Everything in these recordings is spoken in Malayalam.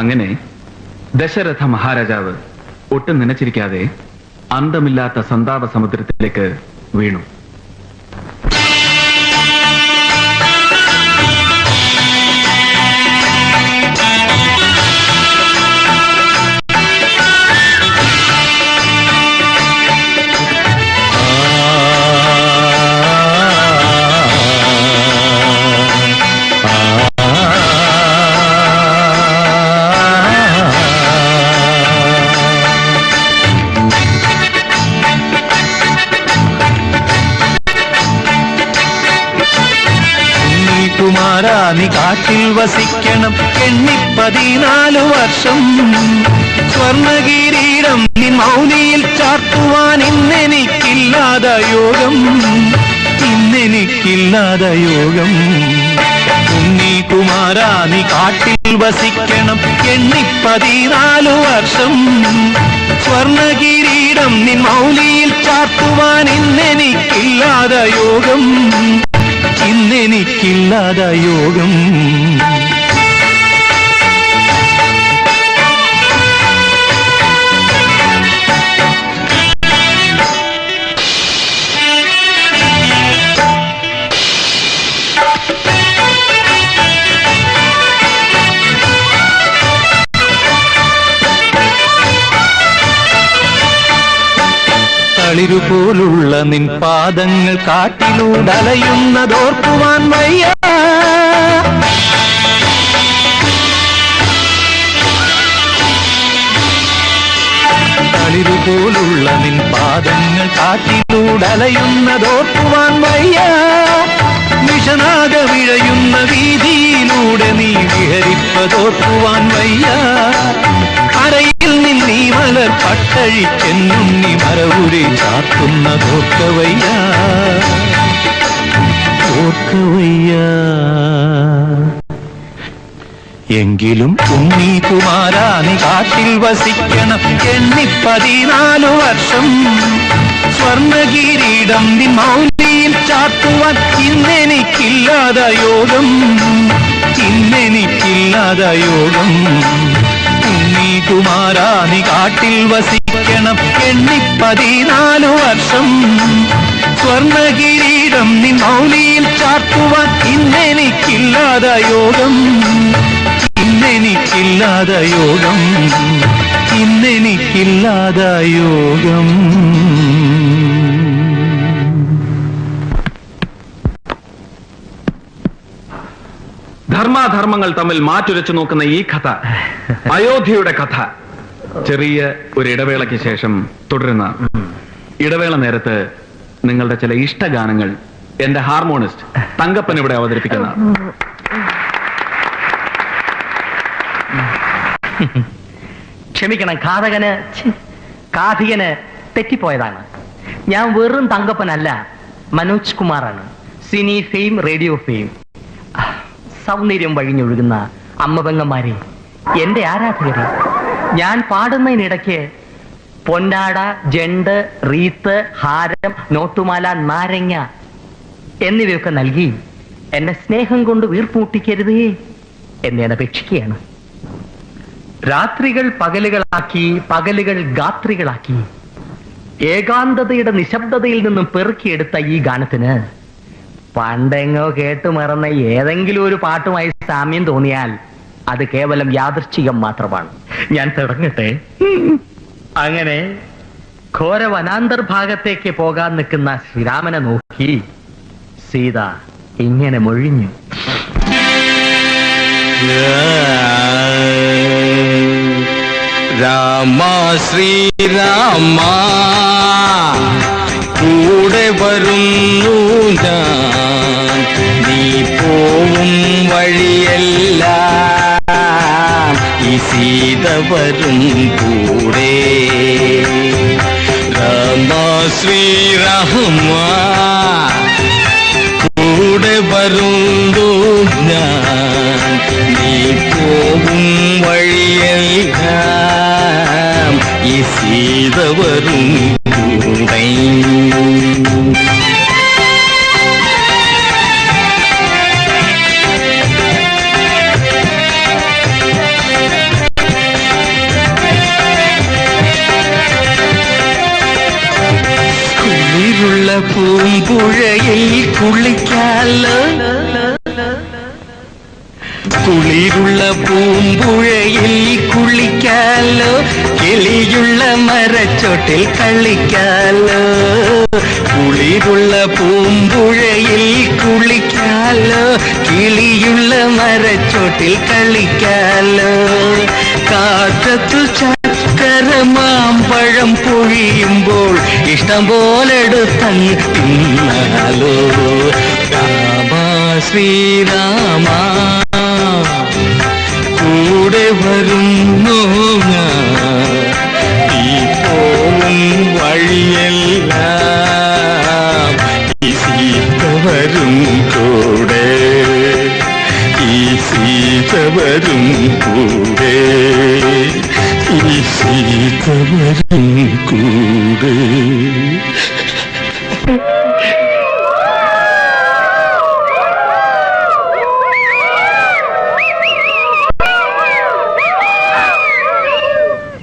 അങ്ങനെ ദശരഥ മഹാരാജാവ് ഒട്ടും നനച്ചിരിക്കാതെ അന്തമില്ലാത്ത സന്താപ സമുദ്രത്തിലേക്ക് വീണു. നീ കാട്ടിൽ വസിക്കണം 14 വർഷം. സ്വർണകിരീടം നിൻ മൗലിയിൽ ചാർത്തുവാൻ ഇന്നെനിക്കില്ലാത യോഗം, ഇന്നെനിക്കില്ലാത യോഗം. ഉണ്ണി കുമാരാ നീ കാട്ടിൽ വസിക്കണം 14 വർഷം. സ്വർണകിരീടം നിൻ മൗലിയിൽ ചാർത്തുവാൻ ഇന്നെനിക്കില്ലാത യോഗം, ഇന്നെനിക്കില്ലാത യോഗം. തളിരുപോലുള്ള നിൻ പാദങ്ങൾ കാട്ടിലൂടലയുന്നതോർക്കുവാൻ വയ്യ. തളിരുപോലുള്ള നിൻ പാദങ്ങൾ കാട്ടിലൂടലയുന്നതോർക്കുവാൻ വയ്യ. വിഷനാഗമിഴയുന്ന വീതിയിലൂടെ നീ വിഹരിപ്പതോർക്കുവാൻ വയ്യ. അരയിൽ നിന്നീ മലർ പട്ടഴിച്ചെന്നുണ്ണി മരവുരി ചാർത്തുന്നതോർക്കവയ്യ, ഓർക്കവയ്യ. എങ്കിലും ഉണ്ണി കുമാരാ നീ കാട്ടിൽ വസിക്കണം 14 വർഷം. സ്വർണകിരീടം നിൻ മൗലിയിൽ ചാർത്തുവാൻ ഇന്നെനിക്കില്ലാത യോഗം, ഇന്നെനിക്കില്ലാത യോഗം. ഉണ്ണി കുമാരാ നീ കാട്ടിൽ വസിക്കണം 14 വർഷം. സ്വർണകിരീടം നിൻ മൗലിയിൽ ചാർത്തുവാൻ ഇന്നെനിക്കില്ലാത യോഗം, ഇന്നെനിക്കില്ലാത യോഗം, ഇന്നെനിക്കില്ലാത യോഗം. ധർമാധർമ്മങ്ങൾ തമ്മിൽ മാറ്റുരച്ചു നോക്കുന്ന ഈ കഥ അയോധ്യയുടെ കഥ. ചെറിയ ഒരു ഇടവേളയ്ക്ക് ശേഷം തുടരുന്ന ഇടവേള നേരത്ത് നിങ്ങളുടെ ചില ഇഷ്ടഗാനങ്ങൾ എന്റെ ഹാർമോണിസ്റ്റ് തങ്കപ്പൻ ഇവിടെ അവതരിപ്പിക്കുന്ന. ക്ഷമിക്കണം, കാഥികന് തെറ്റിപ്പോയതാണ്. ഞാൻ വെറും തങ്കപ്പനല്ല, മനോജ് കുമാറാണ്. Cine fame, radio fame. സൗന്ദര്യം വഴിഞ്ഞൊഴുകുന്ന അമ്മപെങ്ങന്മാരെ, എന്റെ ആരാധകരെ, ഞാൻ പാടുന്നതിനിടയ്ക്ക് പൊന്നാട, ജണ്ട്, റീത്ത്, ഹാരം, നോട്ടുമാല, നാരങ്ങ എന്നിവയൊക്കെ നൽകി എന്നെ സ്നേഹം കൊണ്ട് വീർപ്പൂട്ടിക്കരുതേ എന്ന് ഞാൻ അപേക്ഷിക്കുകയാണ്. രാത്രികൾ പകലുകളാക്കി, പകലുകൾ ഗാത്രികളാക്കി, ഏകാന്തതയുടെ നിശബ്ദതയിൽ നിന്നും പെറുക്കിയെടുത്ത ഈ ഗാനത്തിന് പണ്ടെങ്ങോ കേട്ടു മറന്ന ഏതെങ്കിലും ഒരു പാട്ടുമായി സാമ്യം തോന്നിയാൽ അത് കേവലം യാദൃശ്ചികം മാത്രമാണ്. ഞാൻ തുടങ്ങട്ടെ. അങ്ങനെ ഘോര വനാന്തർഭാഗത്തേക്ക് പോകാൻ നിൽക്കുന്ന ശ്രീരാമനെ നോക്കി സീത ഇങ്ങനെ മൊഴിഞ്ഞു. രാമ ശ്രീരാമ കൂടെ വരുന്നു ഞാൻ, നീ പോവും വഴിയെല്ലാം ഈ സീത വരും കൂടെ. രാമ ശ്രീരാമ കൂടെ വരുന്നു ഞാൻ, നീ പോവും വഴിയെല്ലാം ഈ സീത വരും കൂടെ. പൂമ്പുഴയിൽ കുളിക്കാലോ കുളിരുള്ള പൂമ്പുഴയിൽ കുളിക്കാലോ കിളിയുള്ള മരച്ചോട്ടിൽ കളിക്കാലോ കുളിരുള്ള പൂമ്പുഴയിൽ കുളിക്കാലോ കിളിയുള്ള മരച്ചോട്ടിൽ കളിക്കാലോ കാറ്റത്തു ചക്കര മാമ്പഴം പൊഴിയുമ്പോൾ ഇഷ്ടം പോലെടുത്തങ്ങ് തിന്നാലോ രാമ ശ്രീരാമ കൂടെ വരുന്നു ഈ പോവും വഴിയെല്ലാം ഈ സീത വരും കൂടെ ഈ സീത വരും കൂടെ ഈ സീത വരും കൂടെ.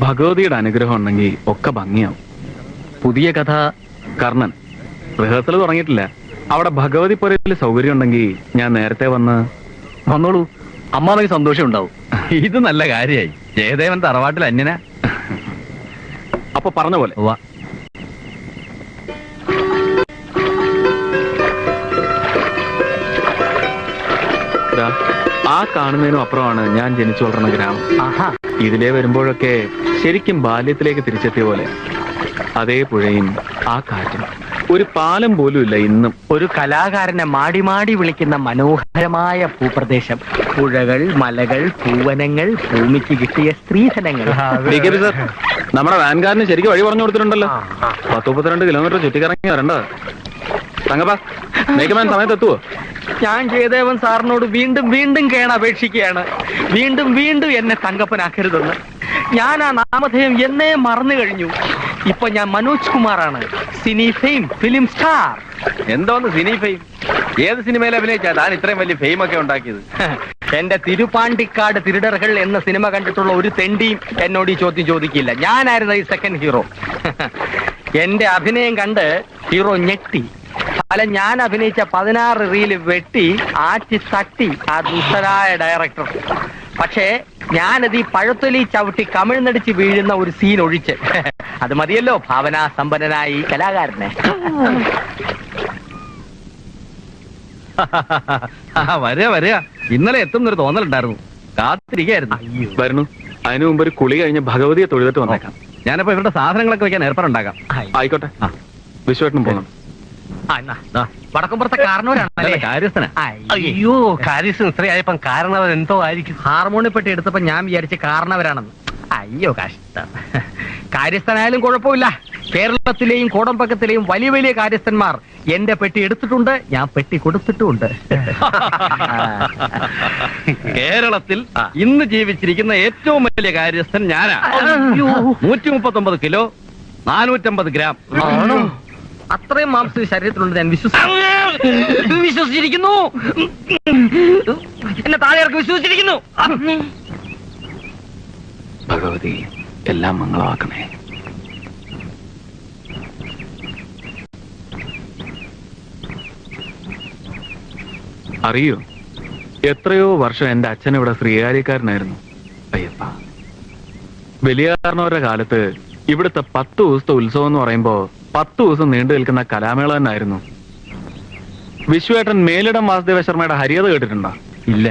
ഭഗവതിയുടെ അനുഗ്രഹം ഉണ്ടെങ്കിൽ ഒക്കെ ഭംഗിയാവും. പുതിയ കഥ കർണൻ റിഹേഴ്സൽ തുടങ്ങിയിട്ടില്ല. അവിടെ ഭഗവതി പുരയിൽ സൗകര്യം ഉണ്ടെങ്കിൽ ഞാൻ നേരത്തെ വന്നോളൂ. അമ്മാനക്ക് സന്തോഷം ഉണ്ടാവും. ഇത് നല്ല കാര്യമായി. ജയദേവൻ തറവാട്ടിൽ അന്യന. അപ്പൊ പറഞ്ഞ പോലെ ആ കാണുന്നതിനും അപ്പുറമാണ് ഞാൻ ജനിച്ചു വളർന്ന ഗ്രാമം. ഇതിലേ വരുമ്പോഴൊക്കെ ശരിക്കും ബാല്യത്തിലേക്ക് തിരിച്ചെത്തിയ പോലെ. അതേ പുഴയും ആ കാറ്റും. ഒരു പാലം പോലും ഇല്ല ഇന്നും. ഒരു കലാകാരനെ മാടി മാടി വിളിക്കുന്ന മനോഹരമായ ഭൂപ്രദേശം. പുഴകൾ, മലകൾ, പൂവനങ്ങൾ, ഭൂമിക്ക് കിട്ടിയ സ്ത്രീധനങ്ങൾ. നമ്മുടെ വാൻകാരന് ശരിക്കും വഴി പറഞ്ഞു കൊടുത്തിട്ടുണ്ടല്ലോ. 32 കിലോമീറ്റർ ചുറ്റിക്കറങ്ങി വരേണ്ടത്. തങ്കപ്പാ, മേക്കമാൻ സമയത്ത് എത്തുവോ? ഞാൻ ജയദേവൻ സാറിനോട് വീണ്ടും വീണ്ടും കേണപേക്ഷിക്കുകയാണ്. വീണ്ടും വീണ്ടും എന്നെ തങ്കപ്പനാക്കരുതെന്ന്. ഞാൻ ആ നാമധേയം എന്നേ മറന്നു കഴിഞ്ഞു. ഇപ്പൊ ഞാൻ മനോജ് കുമാറാണ്. Cine fame, film star. എന്തോന്ന് സിനി ഫെയിം? ഏത് സിനിമയിൽ അഭിനയിച്ചാ താൻ ഇത്രയും വലിയ ഫെയിം ഒക്കെ ഉണ്ടാക്കിയത്? എന്റെ തിരുപ്പാണ്ടിക്കാട് തിരുടറുകൾ എന്ന സിനിമ കണ്ടിട്ടുള്ള ഒരു തെണ്ടിയും എന്നോട് ഈ ചോദ്യം ചോദിക്കില്ല. ഞാനായിരുന്നു ഈ സെക്കൻഡ് ഹീറോ. എന്റെ അഭിനയം കണ്ട് ഹീറോ ഞെട്ടി. അല്ല, ഞാൻ അഭിനയിച്ച 16 റീല് വെട്ടി ആറ്റി തട്ടി ആ ദുഷ്ടരായ ഡയറക്ടർ. പക്ഷേ ഞാനത് ഈ പഴത്തൊലി ചവിട്ടി കമിഴ്ന്നടിച്ച് വീഴുന്ന ഒരു സീൻ ഒഴിച്ച് അത് മതിയല്ലോ ഭാവനാ സമ്പന്നനായ ഈ കലാകാരനെ. വരിക. ഇന്നലെ എത്തുന്നൊരു തോന്നലുണ്ടായിരുന്നു. കാത്തിരിക്കായിരുന്നു. വരുന്നു. അതിനു മുമ്പ് ഒരു കുളി കഴിഞ്ഞ് ഭഗവതിയെ തൊഴുതിട്ട് വന്നേക്കാം. ഞാനപ്പോ ഇവരുടെ സാധനങ്ങളൊക്കെ വെക്കാൻ ഏർപ്പാടുണ്ടാക്കാം. ആയിക്കോട്ടെ. വിശ്വേട്ടനും പോകണം. വടക്കുംപുറത്തെ കാരണവരാണല്ലേ? കാര്യസ്ഥന. അയ്യോ, കാര്യസ്ഥൻ ഇത്രയായപ്പം കാരണവർ എന്തോ ആയിരിക്കും. ഹാർമോണിയപ്പെട്ടി എടുത്തപ്പോ ഞാൻ വിചാരിച്ച കാരണവരാണെന്ന്. അയ്യോ കഷ്ടം. കാര്യസ്ഥനായാലും കുഴപ്പമില്ല. കേരളത്തിലെയും കോടമ്പക്കത്തിലെയും വലിയ വലിയ കാര്യസ്ഥന്മാർ എന്റെ പെട്ടി എടുത്തിട്ടുണ്ട്, ഞാൻ പെട്ടി കൊടുത്തിട്ടുമുണ്ട്. കേരളത്തിൽ ഇന്ന് ജീവിച്ചിരിക്കുന്ന ഏറ്റവും വലിയ കാര്യസ്ഥൻ ഞാനാ. 139 കിലോ 450 ഗ്രാം. ആണോ? അത്രയും മാംസം ശരീരത്തിലുണ്ട് ഞാൻ വിശ്വസിച്ചിരിക്കുന്നു. എന്നെ താഴെ ഇറക്കി വിശ്വസിച്ചിരിക്കുന്നു. ഭഗവതി എല്ലാം മംഗളമാക്കണേ. അറിയോ, എത്രയോ വർഷം എന്റെ അച്ഛൻ ഇവിടെ ശ്രീകാര്യക്കാരനായിരുന്നു. അയ്യപ്പ, വലിയ കാരണവരുടെ കാലത്ത് ഇവിടുത്തെ 10 ദിവസത്തെ ഉത്സവം എന്ന് പറയുമ്പോ 10 ദിവസം നീണ്ടു നിൽക്കുന്ന കലാമേള തന്നെയായിരുന്നു. വിശ്വേട്ടൻ മേലിടം വാസുദേവ ശർമ്മയുടെ ഹരിയത കേട്ടിട്ടുണ്ടോ? ഇല്ല,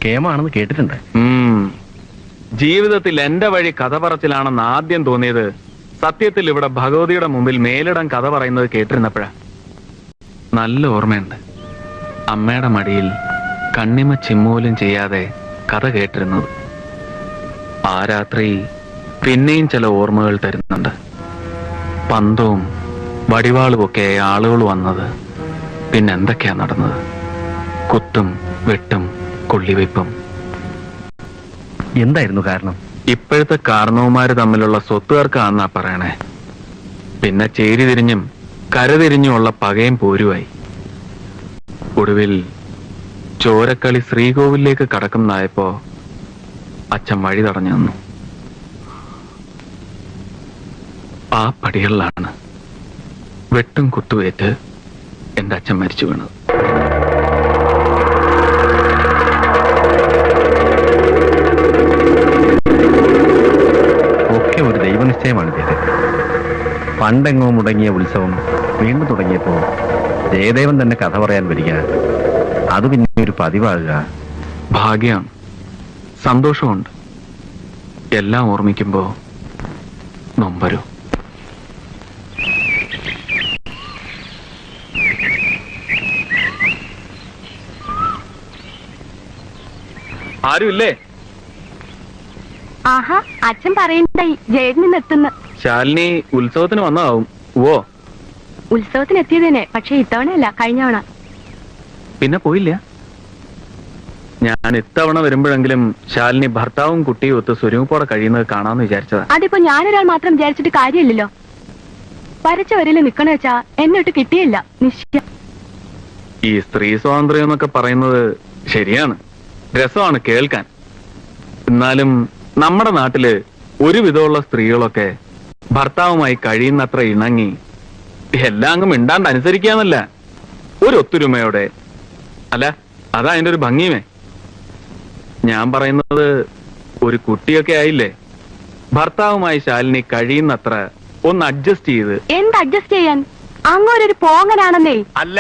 കേമാണെന്ന് കേട്ടിട്ടുണ്ട്. ജീവിതത്തിൽ എന്റെ വഴി കഥ പറച്ചിലാണെന്ന് ആദ്യം തോന്നിയത് സത്യത്തിൽ ഇവിടെ ഭഗവതിയുടെ മുമ്പിൽ മേലിടം കഥ പറയുന്നത് കേട്ടിരുന്നപ്പോഴാ. നല്ല ഓർമ്മയുണ്ട്. അമ്മയുടെ മടിയിൽ കണ്ണിമ ചിമ്മൂലും ചെയ്യാതെ കഥ കേട്ടിരുന്നത്. ആ രാത്രി പിന്നെയും ചില ഓർമ്മകൾ തരുന്നുണ്ട്. പന്തവും വടിവാളുമൊക്കെ ആളുകൾ വന്നത്. പിന്നെന്തൊക്കെയാ നടന്നത്? കുത്തും വെട്ടും കൊള്ളിവെപ്പും. എന്തായിരുന്നു കാരണം? ഇപ്പോഴത്തെ കാരണവന്മാര് തമ്മിലുള്ള സ്വത്തുകാർക്കാന്നാ പറയണേ. പിന്നെ ചേരി തിരിഞ്ഞും കരതിരിഞ്ഞുമുള്ള പകയും പോരുവായി. ഒടുവിൽ ചോരക്കളി ശ്രീകോവിലേക്ക് കടക്കുന്നതായപ്പോ അച്ഛൻ വഴി തടഞ്ഞു നിന്നു. ആ പടികളിലാണ് വെട്ടും കുത്തുവേറ്റ് എന്റെ അച്ഛൻ മരിച്ചു വീണത്. ഒക്കെ ഒരു ദൈവനിശ്ചയമാണ് ഇത്. പണ്ടെങ്ങോ മുടങ്ങിയ ഉത്സവം വീണ്ടും തുടങ്ങിയപ്പോ ജയദേവൻ തന്നെ കഥ പറയാൻ വരിക, അത് പിന്നെ ഒരു പതിവാകുക. ഭാഗ്യമാണ്, സന്തോഷമുണ്ട്. എല്ലാം ഓർമ്മിക്കുമ്പോ നൊമ്പരും. ആരുമില്ലേ? ആഹാ, അച്ഛൻ പറയണ്ടായി ജയിലിൽ നിന്ന് എത്തുന്ന. ശാലിനി ഉത്സവത്തിന് വന്നതാവും. ഓ, ഉത്സവത്തിന് എത്തിയതന്നെ, പക്ഷെ ഇത്തവണയല്ല, കഴിഞ്ഞവണ. പിന്നെ പോയില്ല. ഞാൻ ഇത്തവണ വരുമ്പോഴെങ്കിലും ശാലിനി ഭർത്താവും കുട്ടിയും ഒത്ത് സ്വരൂപോടെ കഴിയുന്നത് കാണാമെന്ന് വിചാരിച്ചതാ. അതിപ്പോ ഞാനൊരാൾ മാത്രം വിചാരിച്ചിട്ട് കാര്യമില്ലല്ലോ. വരച്ച വരയിൽ നിക്കണ വെച്ചാ എന്നെ ഇട്ട് കിട്ടിയില്ല. നിശ്ചയ ഈ സ്ത്രീ സ്വാതന്ത്ര്യം എന്നൊക്കെ പറയുന്നത് ശരിയാണ്, രസമാണ് കേൾക്കാൻ. എന്നാലും നമ്മുടെ നാട്ടില് ഒരുവിധമുള്ള സ്ത്രീകളൊക്കെ ഭർത്താവുമായി കഴിയുന്നത്ര ഇണങ്ങി എല്ലാം അങ്ങ് മിണ്ടാണ്ട് അനുസരിക്കാന്നല്ല, ഒരു ഒത്തൊരുമയോടെ. അല്ല, അതാ അതിന്റെ ഒരു ഭംഗിയുമേ. ഞാൻ പറയുന്നത്, ഒരു കുട്ടിയൊക്കെ ആയില്ലേ, ഭർത്താവുമായി ശാലിനി കഴിയുന്നത്ര ഒന്ന് അഡ്ജസ്റ്റ് ചെയ്ത്. എന്ത് അഡ്ജസ്റ്റ് ചെയ്യാൻ? അങ്ങോരൊരു പോങ്ങനാണെന്നേ. അല്ല,